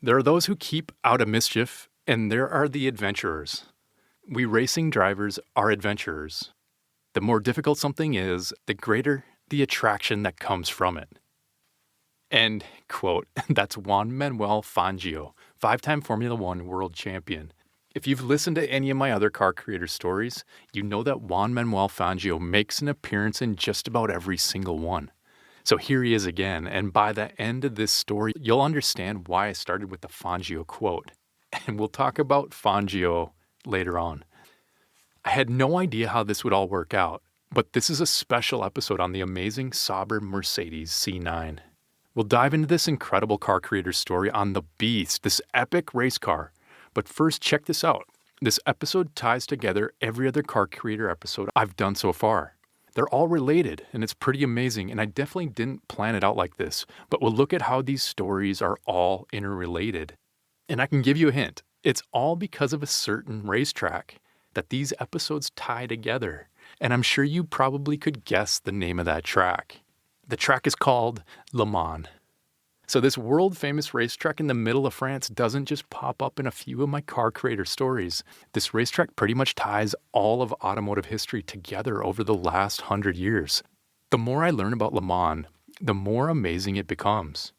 There are those who keep out of mischief, and there are the adventurers. We racing drivers are adventurers. The more difficult something is, the greater the attraction that comes from it. End quote. That's Juan Manuel Fangio, 5-time Formula One world champion. If you've listened to any of my other car creator stories, you know that Juan Manuel Fangio makes an appearance in just about every single one. So here he is again, and by the end of this story, you'll understand why I started with the Fangio quote. And we'll talk about Fangio later on. I had no idea how this would all work out, but this is a special episode on the amazing Sauber Mercedes C9. We'll dive into this incredible car creator story on the Beast, this epic race car. But first, check this out. This episode ties together every other car creator episode I've done so far. They're all related, and it's pretty amazing, and I definitely didn't plan it out like this, but we'll look at how these stories are all interrelated. And I can give you a hint. It's all because of a certain racetrack that these episodes tie together, and I'm sure you probably could guess the name of that track. The track is called Le Mans. So this world-famous racetrack in the middle of France doesn't just pop up in a few of my car creator stories. This racetrack pretty much ties all of automotive history together over the last 100 years. The more I learn about Le Mans, the more amazing it becomes.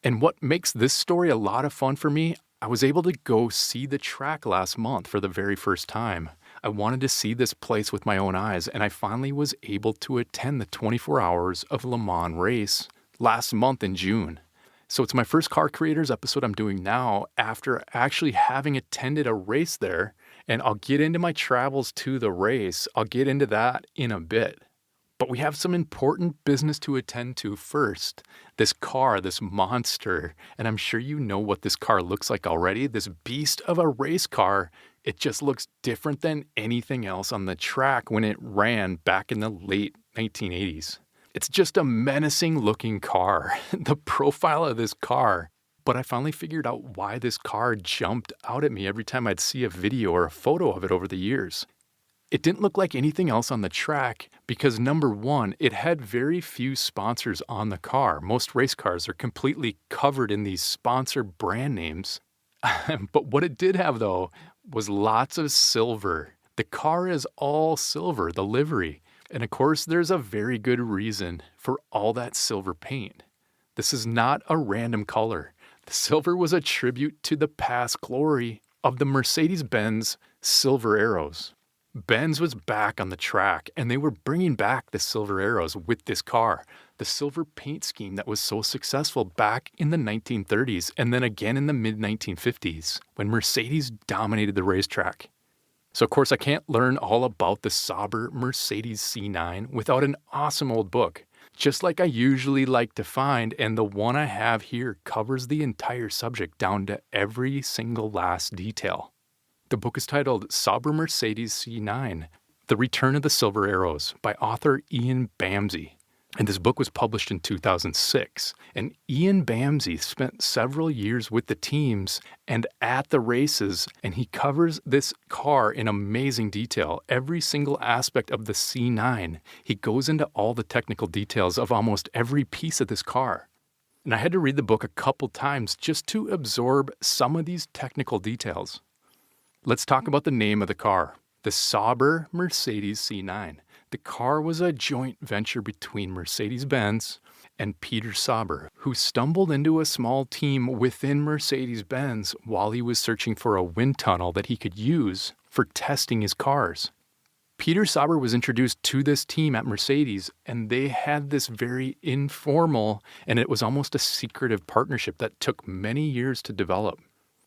And what makes this story a lot of fun for me, I was able to go see the track last month for the very first time. I wanted to see this place with my own eyes, and I finally was able to attend the 24 hours of Le Mans race last month in June. So it's my first car creators episode I'm doing now after actually having attended a race there, and I'll get into my travels to the race. I'll get into that in a bit. But we have some important business to attend to first. This car, this monster, and I'm sure you know what this car looks like already. This beast of a race car, it just looks different than anything else on the track when it ran back in the late 1980s. It's just a menacing looking car, the profile of this car. But I finally figured out why this car jumped out at me every time I'd see a video or a photo of it over the years. It didn't look like anything else on the track because, number one, it had very few sponsors on the car. Most race cars are completely covered in these sponsor brand names. But what it did have, though, was lots of silver. The car is all silver, the livery. And of course, there's a very good reason for all that silver paint. This is not a random color. The silver was a tribute to the past glory of the Mercedes-Benz silver arrows. Benz was back on the track, and they were bringing back the silver arrows with this car, the silver paint scheme that was so successful back in the 1930s and then again in the mid-1950s when Mercedes dominated the racetrack. So of course I can't learn all about the Sauber Mercedes C9 without an awesome old book, just like I usually like to find, and the one I have here covers the entire subject down to every single last detail. The book is titled Sauber Mercedes C9, The Return of the Silver Arrows by author Ian Bamsey. And this book was published in 2006. And Ian Bamsey spent several years with the teams and at the races, and he covers this car in amazing detail. Every single aspect of the C9. He goes into all the technical details of almost every piece of this car. And I had to read the book a couple times just to absorb some of these technical details. Let's talk about the name of the car, the Sauber Mercedes C9. The car was a joint venture between Mercedes-Benz and Peter Sauber, who stumbled into a small team within Mercedes-Benz while he was searching for a wind tunnel that he could use for testing his cars. Peter Sauber was introduced to this team at Mercedes, and they had this very informal, and it was almost a secretive partnership that took many years to develop.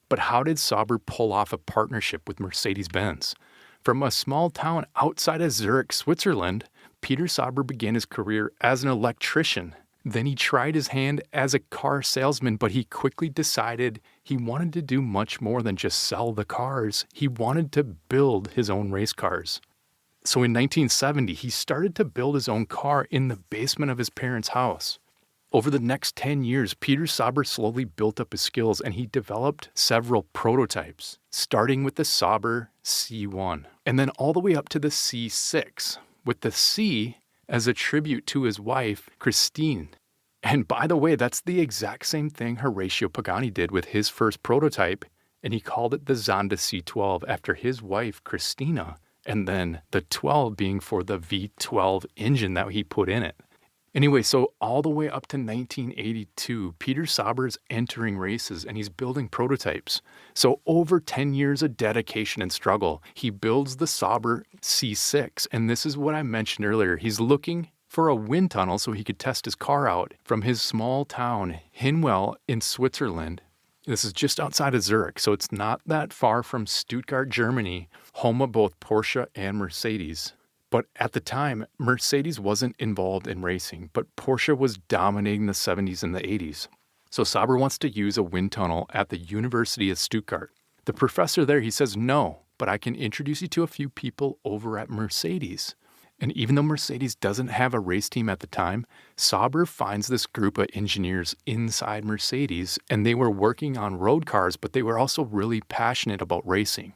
But how did Sauber pull off a partnership with Mercedes-Benz? From a small town outside of Zurich, Switzerland, Peter Sauber began his career as an electrician. Then he tried his hand as a car salesman, but he quickly decided he wanted to do much more than just sell the cars. He wanted to build his own race cars. So in 1970, he started to build his own car in the basement of his parents' house. Over the next 10 years, Peter Sauber slowly built up his skills, and he developed several prototypes, starting with the Sauber C1, and then all the way up to the C6, with the C as a tribute to his wife, Christine. And by the way, that's the exact same thing Horacio Pagani did with his first prototype, and he called it the Zonda C12 after his wife, Christina, and then the 12 being for the V12 engine that he put in it. Anyway, so all the way up to 1982, Peter Sauber is entering races and he's building prototypes. So over 10 years of dedication and struggle, he builds the Sauber C6. And this is what I mentioned earlier. He's looking for a wind tunnel so he could test his car out from his small town, Hinwell in Switzerland. This is just outside of Zurich, so it's not that far from Stuttgart, Germany, home of both Porsche and Mercedes. But at the time, Mercedes wasn't involved in racing, but Porsche was dominating the 70s and the 80s. So Sauber wants to use a wind tunnel at the University of Stuttgart. The professor there, he says, no, but I can introduce you to a few people over at Mercedes. And even though Mercedes doesn't have a race team at the time, Sauber finds this group of engineers inside Mercedes, and they were working on road cars, but they were also really passionate about racing.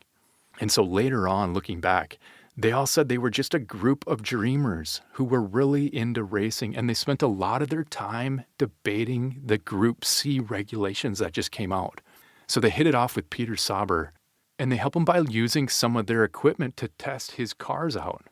And so later on, looking back, they all said they were just a group of dreamers who were really into racing, and they spent a lot of their time debating the Group C regulations that just came out. So they hit it off with Peter Sauber, and they help him by using some of their equipment to test his cars out.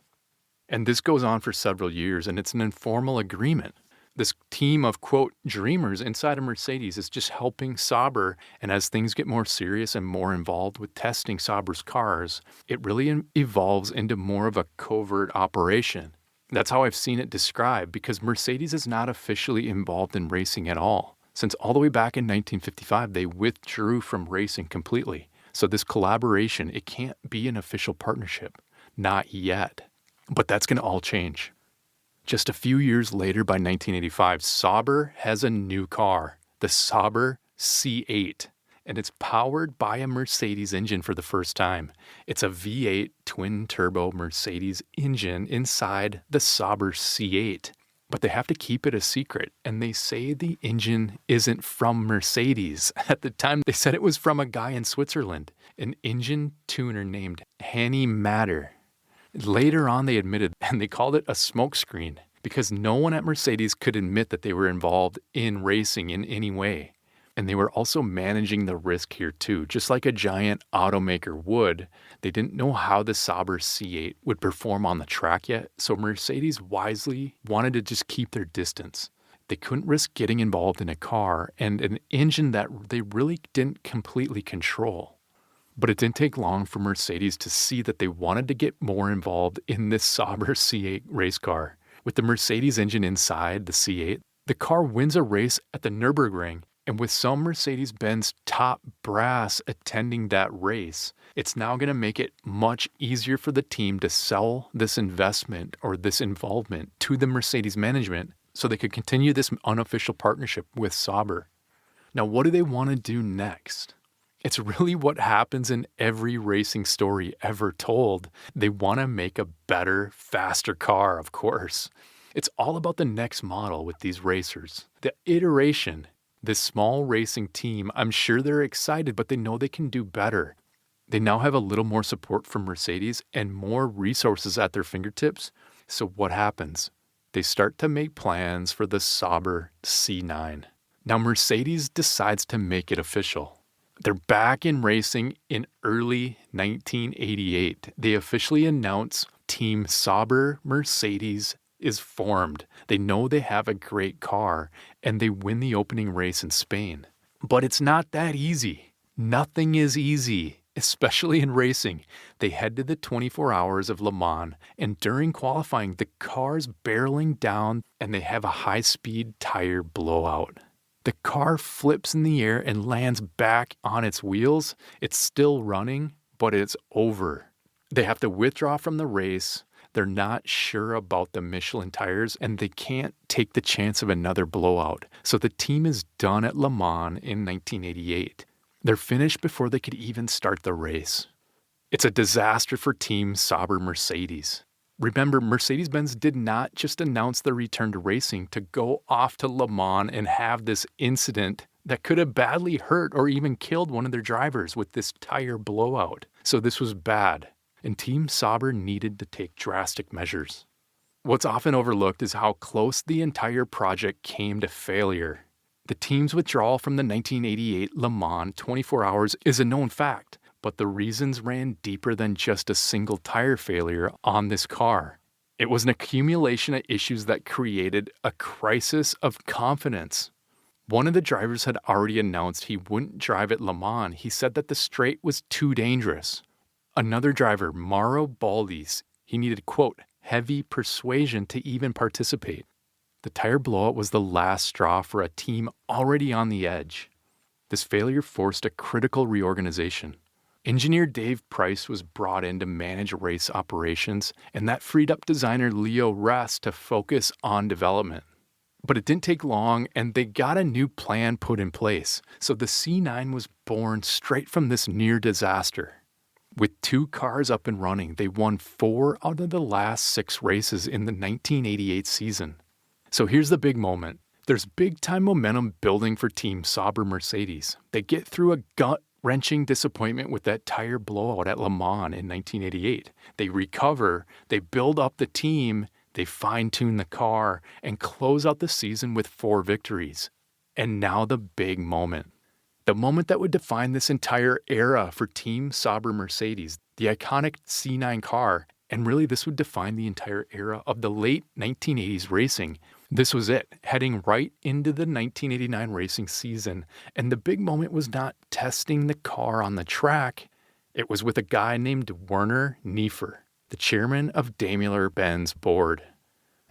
And this goes on for several years, and it's an informal agreement. This team of, quote, dreamers inside of Mercedes is just helping Sauber, and as things get more serious and more involved with testing Sauber's cars, it really evolves into more of a covert operation. That's how I've seen it described, because Mercedes is not officially involved in racing at all. Since all the way back in 1955, they withdrew from racing completely. So this collaboration, it can't be an official partnership. Not yet. But that's going to all change. Just a few years later, by 1985, Sauber has a new car, the Sauber C8, and it's powered by a Mercedes engine for the first time. It's a V8 twin-turbo Mercedes engine inside the Sauber C8, but they have to keep it a secret, and they say the engine isn't from Mercedes. At the time, they said it was from a guy in Switzerland, an engine tuner named Hanny Matter. Later on, they admitted, and they called it a smokescreen, because no one at Mercedes could admit that they were involved in racing in any way. And they were also managing the risk here too. Just like a giant automaker would, they didn't know how the Sauber C8 would perform on the track yet, so Mercedes wisely wanted to just keep their distance. They couldn't risk getting involved in a car and an engine that they really didn't completely control. But it didn't take long for Mercedes to see that they wanted to get more involved in this Sauber C8 race car. With the Mercedes engine inside the C8, the car wins a race at the Nürburgring, and with some Mercedes-Benz top brass attending that race, it's now going to make it much easier for the team to sell this investment or this involvement to the Mercedes management so they could continue this unofficial partnership with Sauber. Now, what do they want to do next? It's really what happens in every racing story ever told. They want to make a better, faster car, of course. It's all about the next model with these racers. The iteration, this small racing team, I'm sure they're excited, but they know they can do better. They now have a little more support from Mercedes and more resources at their fingertips. So what happens? They start to make plans for the Sauber C9. Now Mercedes decides to make it official. They're back in racing in early 1988. They officially announce Team Sauber-Mercedes is formed. They know they have a great car, and they win the opening race in Spain. But it's not that easy. Nothing is easy, especially in racing. They head to the 24 hours of Le Mans, and during qualifying, the car's barreling down, and they have a high-speed tire blowout. The car flips in the air and lands back on its wheels. It's still running, but it's over. They have to withdraw from the race. They're not sure about the Michelin tires, and they can't take the chance of another blowout. So the team is done at Le Mans in 1988. They're finished before they could even start the race. It's a disaster for Team Sauber-Mercedes. Remember, Mercedes-Benz did not just announce their return to racing to go off to Le Mans and have this incident that could have badly hurt or even killed one of their drivers with this tire blowout. So this was bad, and Team Sauber needed to take drastic measures. What's often overlooked is how close the entire project came to failure. The team's withdrawal from the 1988 Le Mans 24 Hours is a known fact, but the reasons ran deeper than just a single tire failure on this car. It was an accumulation of issues that created a crisis of confidence. One of the drivers had already announced he wouldn't drive at Le Mans. He said that the straight was too dangerous. Another driver, Mauro Baldi's, he needed, quote, heavy persuasion to even participate. The tire blowout was the last straw for a team already on the edge. This failure forced a critical reorganization. Engineer Dave Price was brought in to manage race operations, and that freed up designer Leo Ress to focus on development. But it didn't take long, and they got a new plan put in place, so the C9 was born straight from this near disaster. With 2 cars up and running, they won 4 out of the last 6 races in the 1988 season. So here's the big moment. There's big-time momentum building for Team Sauber-Mercedes. They get through a gut-wrenching disappointment with that tire blowout at Le Mans in 1988. They recover, they build up the team, they fine-tune the car, and close out the season with 4 victories. And now the big moment. The moment that would define this entire era for Team Sauber-Mercedes, the iconic C9 car, and really this would define the entire era of the late 1980s racing. This was it, heading right into the 1989 racing season. And the big moment was not testing the car on the track. It was with a guy named Werner Niefer, the chairman of Daimler-Benz board.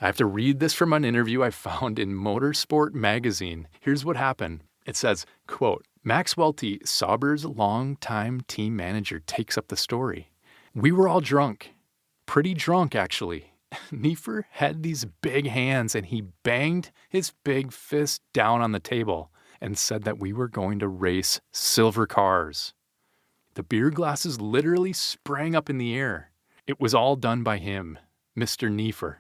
I have to read this from an interview I found in Motorsport magazine. Here's what happened. It says, quote, Max Welty, Sauber's longtime team manager, takes up the story. We were all drunk. Pretty drunk, actually. Niefer had these big hands and he banged his big fist down on the table and said that we were going to race silver cars. The beer glasses literally sprang up in the air. It was all done by him, Mr. Niefer.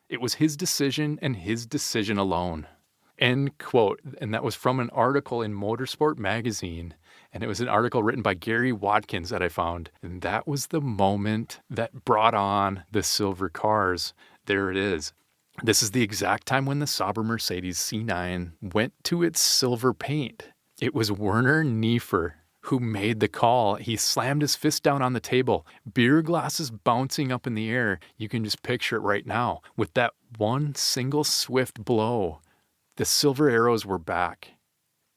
It was his decision and his decision alone. End quote. And that was from an article in Motorsport magazine. And it was an article written by Gary Watkins that I found. And that was the moment that brought on the silver cars. There it is. This is the exact time when the Sauber-Mercedes C9 went to its silver paint. It was Werner Niefer who made the call. He slammed his fist down on the table, beer glasses bouncing up in the air. You can just picture it right now. With that one single swift blow, the silver arrows were back.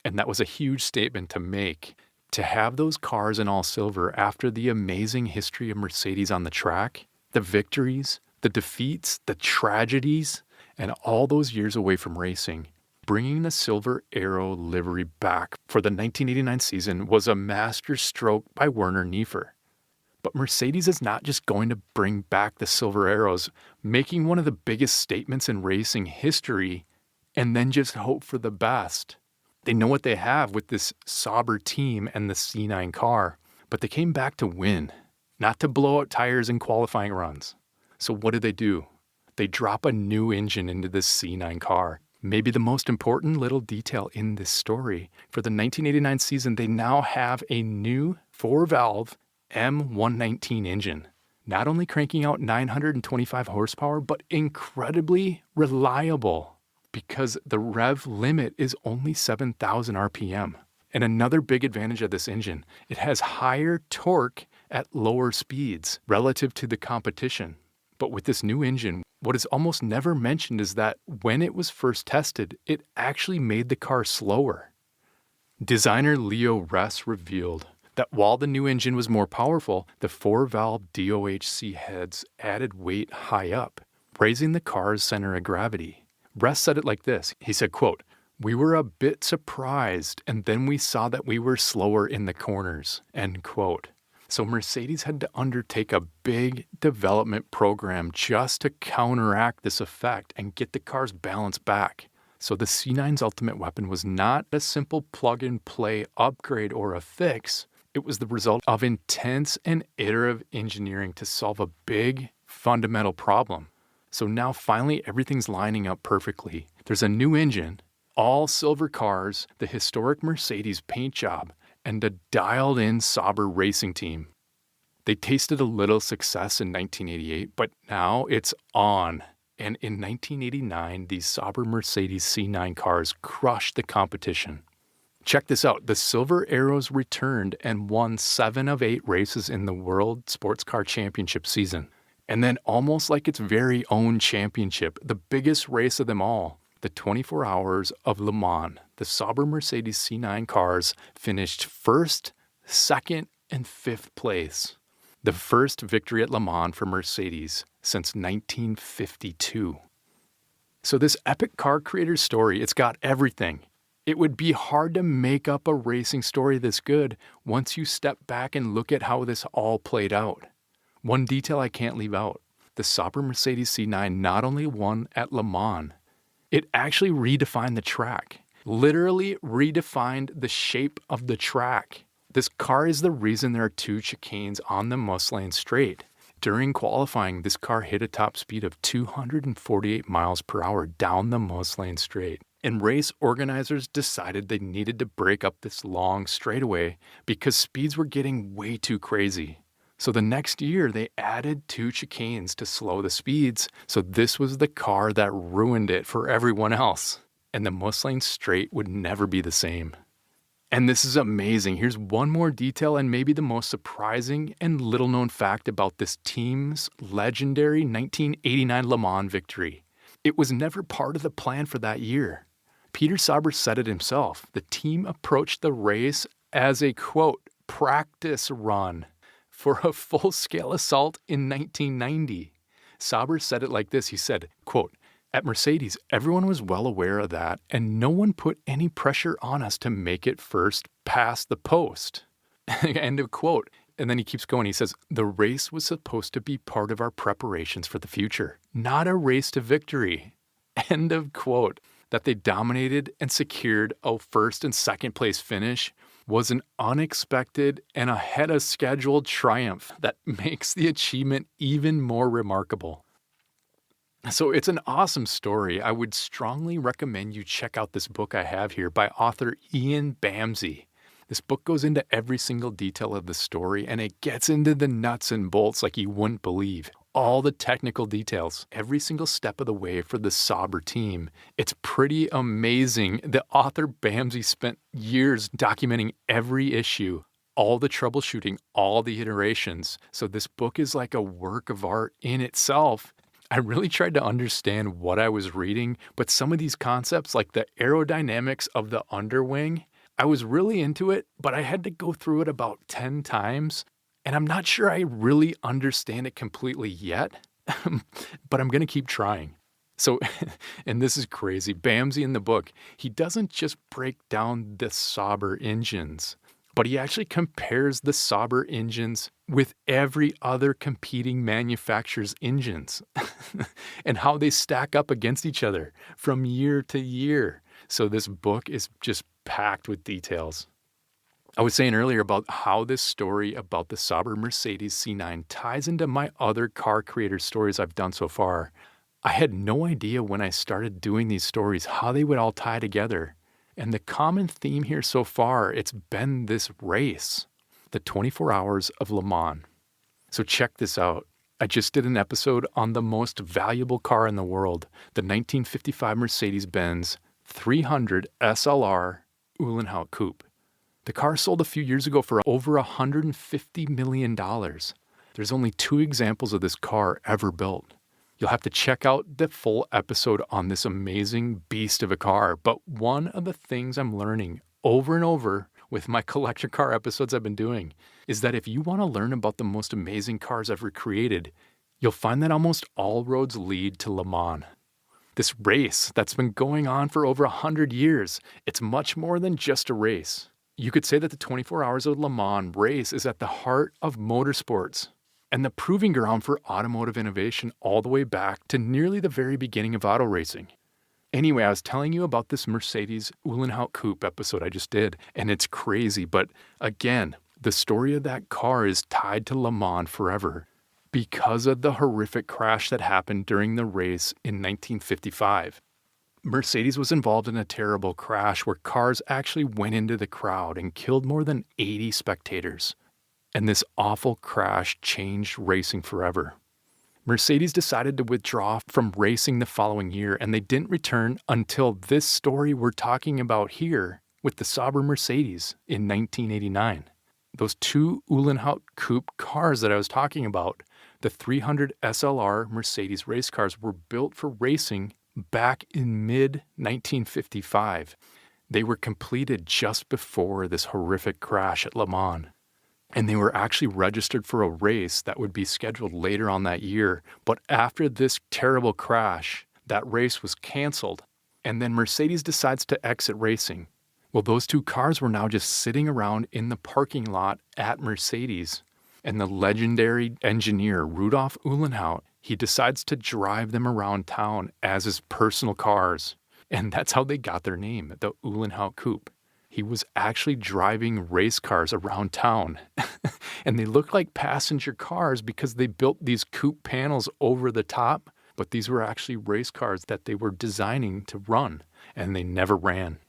And that was a huge statement to make. To have those cars in all silver after the amazing history of Mercedes on the track, the victories, the defeats, the tragedies, and all those years away from racing, bringing the silver arrow livery back for the 1989 season was a masterstroke by Werner Niefer. But Mercedes is not just going to bring back the silver arrows, making one of the biggest statements in racing history, and then just hope for the best. They know what they have with this Sauber team and the C9 car, but they came back to win, not to blow out tires in qualifying runs. So what do? They drop a new engine into this C9 car. Maybe the most important little detail in this story. For the 1989 season, they now have a new 4-valve M119 engine, not only cranking out 925 horsepower, but incredibly reliable because the rev limit is only 7,000 RPM. And another big advantage of this engine, it has higher torque at lower speeds relative to the competition. But with this new engine, what is almost never mentioned is that when it was first tested, it actually made the car slower. Designer Leo Ress revealed that while the new engine was more powerful, the 4-valve DOHC heads added weight high up, raising the car's center of gravity. Ress said it like this. He said, quote, "We were a bit surprised, and then we saw that we were slower in the corners," end quote. So Mercedes had to undertake a big development program just to counteract this effect and get the car's balance back. So the C9's ultimate weapon was not a simple plug-and-play upgrade or a fix. It was the result of intense and iterative engineering to solve a big, fundamental problem. So now finally everything's lining up perfectly. There's a new engine, all silver cars, the historic Mercedes paint job, and a dialed-in Sauber racing team. They tasted a little success in 1988, but now it's on. And in 1989, these Sauber Mercedes C9 cars crushed the competition. Check this out. The Silver Arrows returned and won 7 of 8 races in the World Sportscar Championship season. And then almost like its very own championship, the biggest race of them all, the 24 Hours of Le Mans, the Sauber Mercedes C9 cars finished 1st, 2nd, and 5th place. The first victory at Le Mans for Mercedes since 1952. So this epic car creator's story, it's got everything. It would be hard to make up a racing story this good once you step back and look at how this all played out. One detail I can't leave out, the Sauber Mercedes C9 not only won at Le Mans, it actually redefined the track, literally redefined the shape of the track. This car is the reason there are 2 chicanes on the Mulsanne Straight. During qualifying, this car hit a top speed of 248 miles per hour down the Mulsanne Straight. And race organizers decided they needed to break up this long straightaway because speeds were getting way too crazy. So the next year, they added 2 chicanes to slow the speeds. So this was the car that ruined it for everyone else. And the Mulsanne Straight would never be the same. And this is amazing. Here's one more detail and maybe the most surprising and little known fact about this team's legendary 1989 Le Mans victory. It was never part of the plan for that year. Peter Sauber said it himself. The team approached the race as a, quote, practice run for a full-scale assault in 1990. Sauber said it like this. He said, quote, at Mercedes, everyone was well aware of that, and no one put any pressure on us to make it first past the post. End of quote. And then he keeps going. He says, the race was supposed to be part of our preparations for the future, not a race to victory. End of quote. That they dominated and secured a 1st and 2nd place finish was an unexpected and ahead of schedule triumph that makes the achievement even more remarkable. So it's an awesome story. I would strongly recommend you check out this book I have here by author Ian Bamsey. This book goes into every single detail of the story, and it gets into the nuts and bolts like you wouldn't believe. All the technical details, every single step of the way for the Sauber team. It's pretty amazing. The author Bamsey spent years documenting every issue, all the troubleshooting, all the iterations. So this book is like a work of art in itself. I really tried to understand what I was reading, but some of these concepts, like the aerodynamics of the underwing, I was really into it, but I had to go through it about 10 times. And I'm not sure I really understand it completely yet, but I'm going to keep trying. So, and this is crazy, Bamsey in the book, he doesn't just break down the Sauber engines, but he actually compares the Sauber engines with every other competing manufacturer's engines and how they stack up against each other from year to year. So this book is just packed with details. I was saying earlier about how this story about the Sauber Mercedes C9 ties into my other car creator stories I've done so far. I had no idea when I started doing these stories how they would all tie together. And the common theme here so far, it's been this race, the 24 Hours of Le Mans. So check this out. I just did an episode on the most valuable car in the world, the 1955 Mercedes-Benz 300 SLR Uhlenhaut Coupe. The car sold a few years ago for over $150 million. There's only 2 examples of this car ever built. You'll have to check out the full episode on this amazing beast of a car. But one of the things I'm learning over and over with my collector car episodes I've been doing is that if you want to learn about the most amazing cars ever created, you'll find that almost all roads lead to Le Mans. This race that's been going on for over 100 years, it's much more than just a race. You could say that the 24 Hours of Le Mans race is at the heart of motorsports and the proving ground for automotive innovation all the way back to nearly the very beginning of auto racing. Anyway, I was telling you about this Mercedes Uhlenhaut Coupe episode I just did, and it's crazy, but again, the story of that car is tied to Le Mans forever because of the horrific crash that happened during the race in 1955. Mercedes was involved in a terrible crash where cars actually went into the crowd and killed more than 80 spectators. And this awful crash changed racing forever. Mercedes decided to withdraw from racing the following year, and they didn't return until this story we're talking about here with the Sauber Mercedes in 1989. Those two Uhlenhaut Coupe cars that I was talking about, the 300 SLR Mercedes race cars, were built for racing back in mid-1955. They were completed just before this horrific crash at Le Mans. And they were actually registered for a race that would be scheduled later on that year. But after this terrible crash, that race was canceled. And then Mercedes decides to exit racing. Well, those two cars were now just sitting around in the parking lot at Mercedes. And the legendary engineer, Rudolf Uhlenhaut, he decides to drive them around town as his personal cars. And that's how they got their name, the Uhlenhaut Coupe. He was actually driving race cars around town. And they looked like passenger cars because they built these coupe panels over the top, but these were actually race cars that they were designing to run, and they never ran.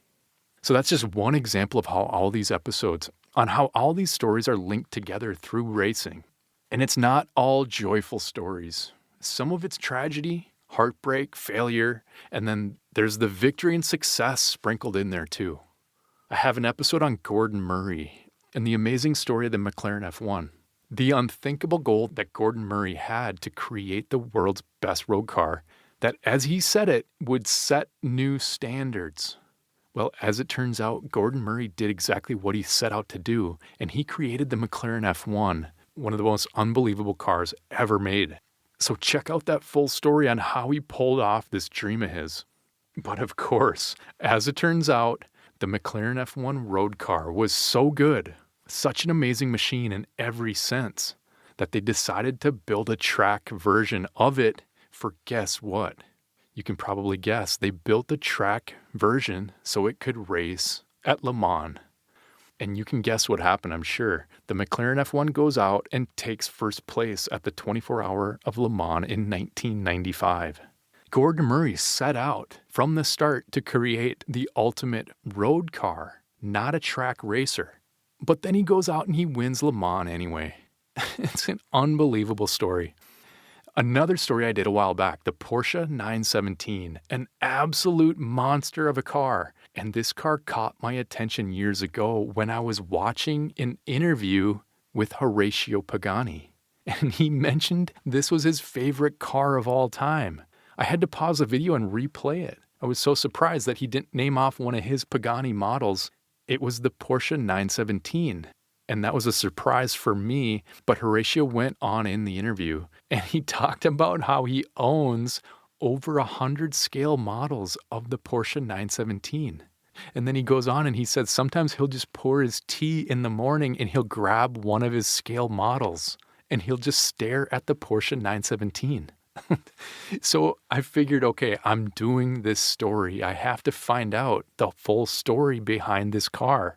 So that's just one example of how all these episodes, on how all these stories are linked together through racing. And it's not all joyful stories. Some of it's tragedy, heartbreak, failure, and then there's the victory and success sprinkled in there too. I have an episode on Gordon Murray and the amazing story of the McLaren F1. The unthinkable goal that Gordon Murray had to create the world's best road car that, as he said it, would set new standards. Well, as it turns out, Gordon Murray did exactly what he set out to do, and he created the McLaren F1, one of the most unbelievable cars ever made. So check out that full story on how he pulled off this dream of his. But of course, as it turns out, the McLaren F1 road car was so good, such an amazing machine in every sense, that they decided to build a track version of it for guess what? You can probably guess. They built the track version so it could race at Le Mans. And you can guess what happened, I'm sure. The McLaren F1 goes out and takes first place at the 24-hour of Le Mans in 1995. Gordon Murray set out from the start to create the ultimate road car, not a track racer. But then he goes out and he wins Le Mans anyway. It's an unbelievable story. Another story I did a while back, the Porsche 917, an absolute monster of a car. And this car caught my attention years ago when I was watching an interview with Horacio Pagani. And he mentioned this was his favorite car of all time. I had to pause the video and replay it. I was so surprised that he didn't name off one of his Pagani models. It was the Porsche 917. And that was a surprise for me. But Horacio went on in the interview and he talked about how he owns over 100 scale models of the Porsche 917. And then he goes on and he said sometimes he'll just pour his tea in the morning and he'll grab one of his scale models and he'll just stare at the Porsche 917. So I figured, okay, I'm doing this story. I have to find out the full story behind this car.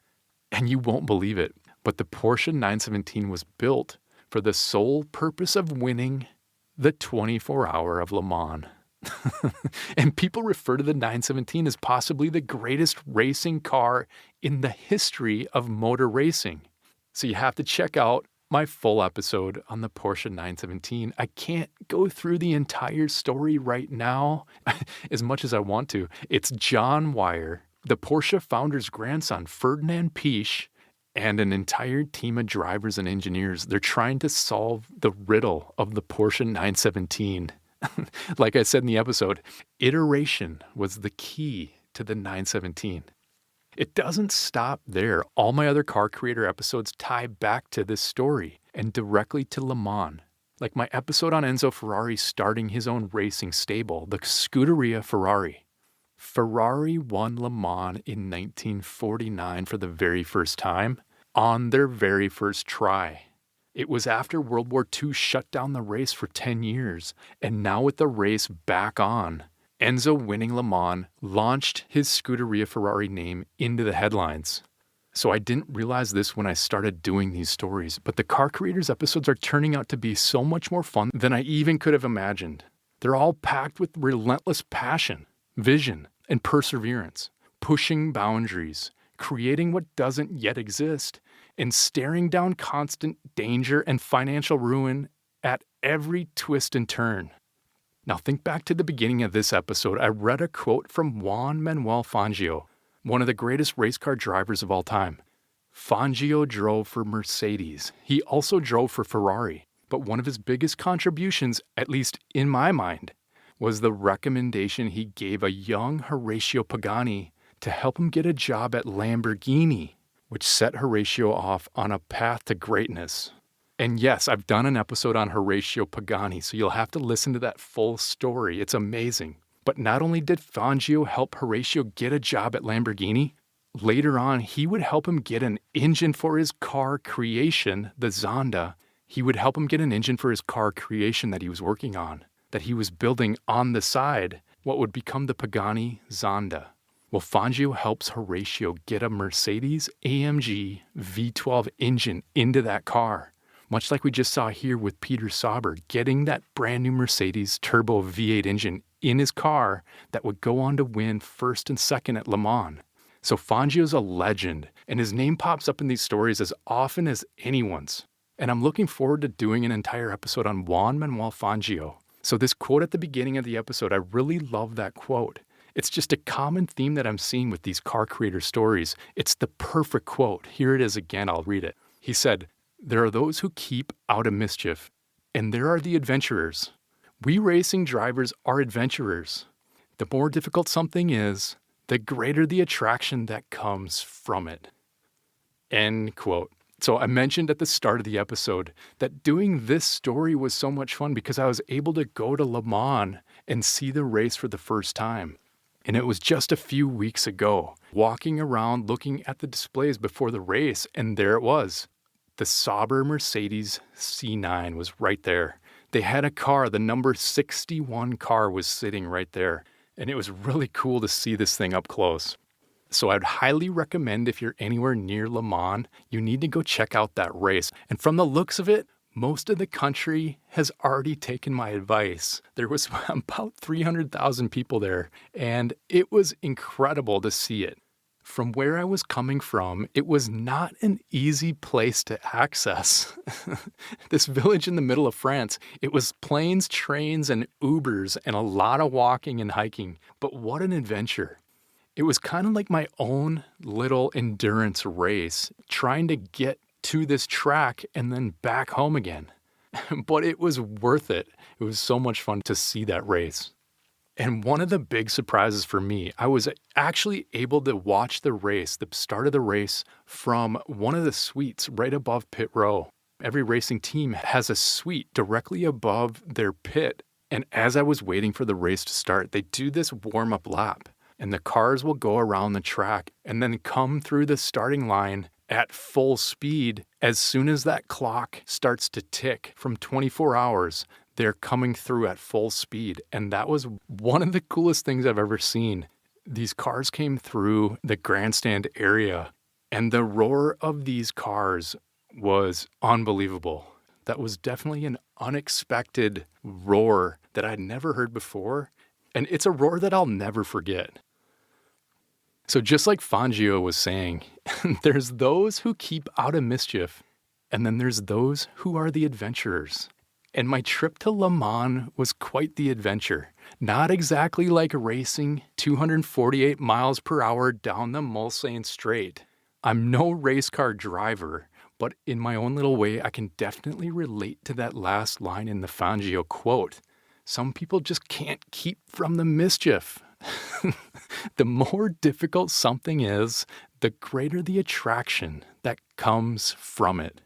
And you won't believe it, but the Porsche 917 was built for the sole purpose of winning the 24-hour of Le Mans. And people refer to the 917 as possibly the greatest racing car in the history of motor racing. So you have to check out my full episode on the Porsche 917. I can't go through the entire story right now as much as I want to. It's John Wyer, the Porsche founder's grandson, Ferdinand Piëch, and an entire team of drivers and engineers. They're trying to solve the riddle of the Porsche 917. Like I said in the episode, iteration was the key to the 917. It doesn't stop there. All my other car creator episodes tie back to this story and directly to Le Mans. Like my episode on Enzo Ferrari starting his own racing stable, the Scuderia Ferrari. Ferrari won Le Mans in 1949 for the very first time on their very first try. It was after World War II shut down the race for 10 years, and now with the race back on, Enzo winning Le Mans launched his Scuderia Ferrari name into the headlines. So I didn't realize this when I started doing these stories, but the Car Creators episodes are turning out to be so much more fun than I even could have imagined. They're all packed with relentless passion, vision, and perseverance, pushing boundaries, creating what doesn't yet exist, and staring down constant danger and financial ruin at every twist and turn. Now think back to the beginning of this episode. I read a quote from Juan Manuel Fangio, one of the greatest race car drivers of all time. Fangio drove for Mercedes. He also drove for Ferrari. But one of his biggest contributions, at least in my mind, was the recommendation he gave a young Horacio Pagani to help him get a job at Lamborghini, which set Horacio off on a path to greatness. And yes, I've done an episode on Horacio Pagani, so you'll have to listen to that full story. It's amazing. But not only did Fangio help Horacio get a job at Lamborghini, later on he would help him get an engine for his car creation, the Zonda. He would help him get an engine for his car creation that he was working on, that he was building on the side, what would become the Pagani Zonda. Well, Fangio helps Horacio get a Mercedes-AMG V12 engine into that car, much like we just saw here with Peter Sauber getting that brand new Mercedes turbo V8 engine in his car that would go on to win first and second at Le Mans. So Fangio's a legend, and his name pops up in these stories as often as anyone's. And I'm looking forward to doing an entire episode on Juan Manuel Fangio. So this quote at the beginning of the episode, I really love that quote. It's just a common theme that I'm seeing with these car creator stories. It's the perfect quote. Here it is again, I'll read it. He said, "There are those who keep out of mischief, and there are the adventurers. We racing drivers are adventurers. The more difficult something is, the greater the attraction that comes from it." End quote. So I mentioned at the start of the episode that doing this story was so much fun because I was able to go to Le Mans and see the race for the first time. And it was just a few weeks ago, walking around looking at the displays before the race, and there it was. The Sauber Mercedes C9 was right there. They had a car, the number 61 car was sitting right there. And it was really cool to see this thing up close. So I'd highly recommend if you're anywhere near Le Mans, you need to go check out that race. And from the looks of it, most of the country has already taken my advice. There was about 300,000 people there, and it was incredible to see it. From where I was coming from, it was not an easy place to access. This village in the middle of France, it was planes, trains, and Ubers, and a lot of walking and hiking. But what an adventure. It was kind of like my own little endurance race, trying to get to this track and then back home again. But it was worth it. It was so much fun to see that race. And one of the big surprises for me, I was actually able to watch the race, the start of the race, from one of the suites right above pit row. Every racing team has a suite directly above their pit. And as I was waiting for the race to start, they do this warm-up lap. And the cars will go around the track and then come through the starting line at full speed. As soon as that clock starts to tick from 24 hours, they're coming through at full speed. And that was one of the coolest things I've ever seen. These cars came through the grandstand area, and the roar of these cars was unbelievable. That was definitely an unexpected roar that I'd never heard before. And it's a roar that I'll never forget. So just like Fangio was saying, there's those who keep out of mischief, and then there's those who are the adventurers. And my trip to Le Mans was quite the adventure. Not exactly like racing 248 miles per hour down the Mulsanne Straight. I'm no race car driver, but in my own little way, I can definitely relate to that last line in the Fangio quote. Some people just can't keep from the mischief. The more difficult something is, the greater the attraction that comes from it.